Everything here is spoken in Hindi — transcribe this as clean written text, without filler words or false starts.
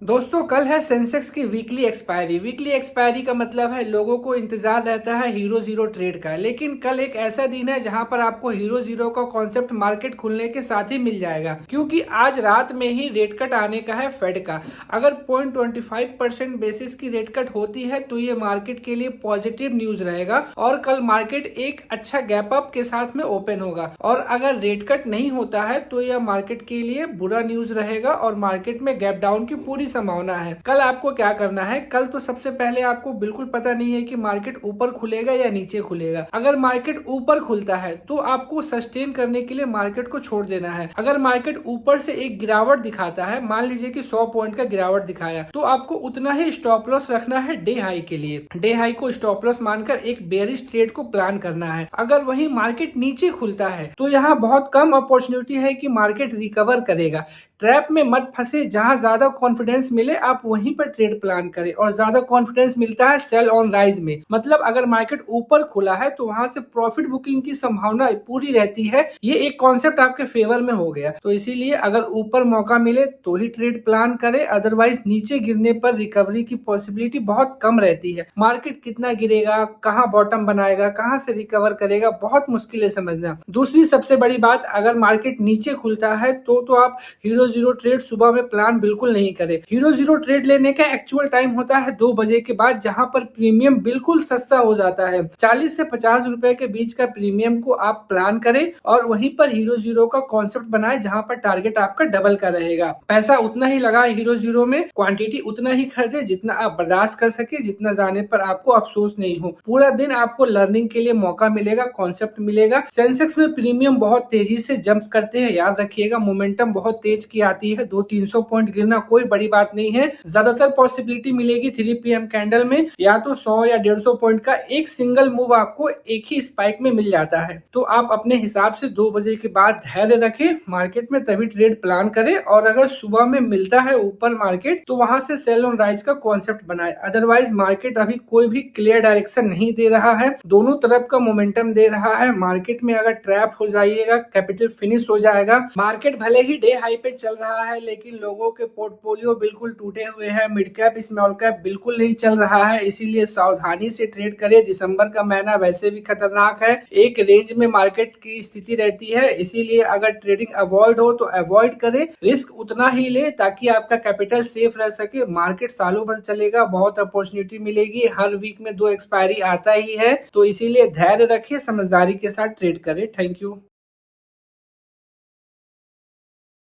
दोस्तों कल है सेंसेक्स की वीकली एक्सपायरी। वीकली एक्सपायरी का मतलब है लोगों को इंतजार रहता है हीरो जीरो ट्रेड का, लेकिन कल एक ऐसा दिन है जहां पर आपको हीरो जीरो का कॉन्सेप्ट मार्केट खुलने के साथ ही मिल जाएगा, क्योंकि आज रात में ही रेट कट आने का है फेड का। अगर 0.25% बेसिस की रेट कट होती है तो ये मार्केट के लिए पॉजिटिव न्यूज रहेगा और कल मार्केट एक अच्छा गैप अप के साथ में ओपन होगा। और अगर रेट कट नहीं होता है तो यह मार्केट के लिए बुरा न्यूज रहेगा और मार्केट में गैप डाउन की पूरी संभावना है। कल आपको क्या करना है? कल तो सबसे पहले आपको बिल्कुल पता नहीं है कि मार्केट ऊपर खुलेगा या नीचे खुलेगा। अगर मार्केट ऊपर खुलता है तो आपको सस्टेन करने के लिए मार्केट को छोड़ देना है। अगर मार्केट ऊपर से एक गिरावट दिखाता है, मान लीजिए कि 100 पॉइंट का गिरावट दिखाया, तो आपको उतना ही स्टॉप लॉस रखना है डे हाई के लिए। डे हाई को स्टॉप लॉस मानकर एक बेयरिश ट्रेड को प्लान करना है। अगर वही मार्केट नीचे खुलता है तो यहाँ बहुत कम अपॉर्चुनिटी है कि मार्केट रिकवर करेगा। ट्रैप में मत फंसे, जहां ज्यादा कॉन्फिडेंस मिले आप वहीं पर ट्रेड प्लान करें, और ज्यादा कॉन्फिडेंस मिलता है सेल ऑन राइज में। मतलब अगर मार्केट ऊपर खुला है तो वहां से प्रॉफिट बुकिंग की संभावना पूरी रहती है। ये एक कॉन्सेप्ट आपके फेवर में हो गया, तो इसीलिए अगर ऊपर मौका मिले तो ही ट्रेड प्लान करें, अदरवाइज नीचे गिरने पर रिकवरी की पॉसिबिलिटी बहुत कम रहती है। मार्केट कितना गिरेगा, कहाँ बॉटम बनाएगा, कहाँ से रिकवर करेगा, बहुत मुश्किल है समझना। दूसरी सबसे बड़ी बात, अगर मार्केट नीचे खुलता है तो आप हीरो जीरो ट्रेड सुबह में प्लान बिल्कुल नहीं करें। हीरो जीरो ट्रेड लेने का एक्चुअल टाइम होता है 2 बजे के बाद, जहां पर प्रीमियम बिल्कुल सस्ता हो जाता है। 40 से 50 रुपए के बीच का प्रीमियम को आप प्लान करें और वहीं पर हीरो जीरो का कॉन्सेप्ट बनाए, जहां पर टारगेट आपका डबल का रहेगा। पैसा उतना ही लगाए हीरो जीरो में, क्वांटिटी उतना ही खरीदे जितना आप बर्दाश्त कर सके, जितना जाने पर आपको अफसोस नहीं हो। पूरा दिन आपको लर्निंग के लिए मौका मिलेगा, कॉन्सेप्ट मिलेगा। सेंसेक्स में प्रीमियम बहुत तेजी से जंप करते हैं, याद रखिएगा। मोमेंटम बहुत तेज की आती है, 200-300 पॉइंट गिरना कोई बड़ी बात नहीं है। ज्यादातर पॉसिबिलिटी मिलेगी 3 PM कैंडल में, या तो 100 या 150 पॉइंट का एक सिंगल मूव आपको एक ही स्पाइक में मिल जाता है। तो आप अपने हिसाब से 2 बजे के बाद धैर्य रखें मार्केट में, तभी ट्रेड प्लान करें। और अगर सुबह में मिलता है ऊपर मार्केट तो वहां से सेल ऑन राइज का कॉन्सेप्ट बनाए। अदरवाइज मार्केट अभी कोई भी क्लियर डायरेक्शन नहीं दे रहा है, दोनों तरफ का मोमेंटम दे रहा है। मार्केट में अगर ट्रैप हो जाइएगा, कैपिटल फिनिश हो जाएगा। मार्केट भले ही डे हाई पे चल रहा है, लेकिन लोगों के पोर्टफोलियो बिल्कुल टूटे हुए हैं। मिड कैप स्मॉल कैप बिल्कुल नहीं चल रहा है, इसीलिए सावधानी से ट्रेड करें। दिसंबर का महीना वैसे भी खतरनाक है, एक रेंज में मार्केट की स्थिति रहती है, इसीलिए अगर ट्रेडिंग अवॉइड हो तो अवॉइड करें। रिस्क उतना ही ले ताकि आपका कैपिटल सेफ रह सके। मार्केट सालों भर चलेगा, बहुत अपॉर्चुनिटी मिलेगी, हर वीक में 2 एक्सपायरी आता ही है, तो इसीलिए धैर्य रखिए, समझदारी के साथ ट्रेड करें। Thank you.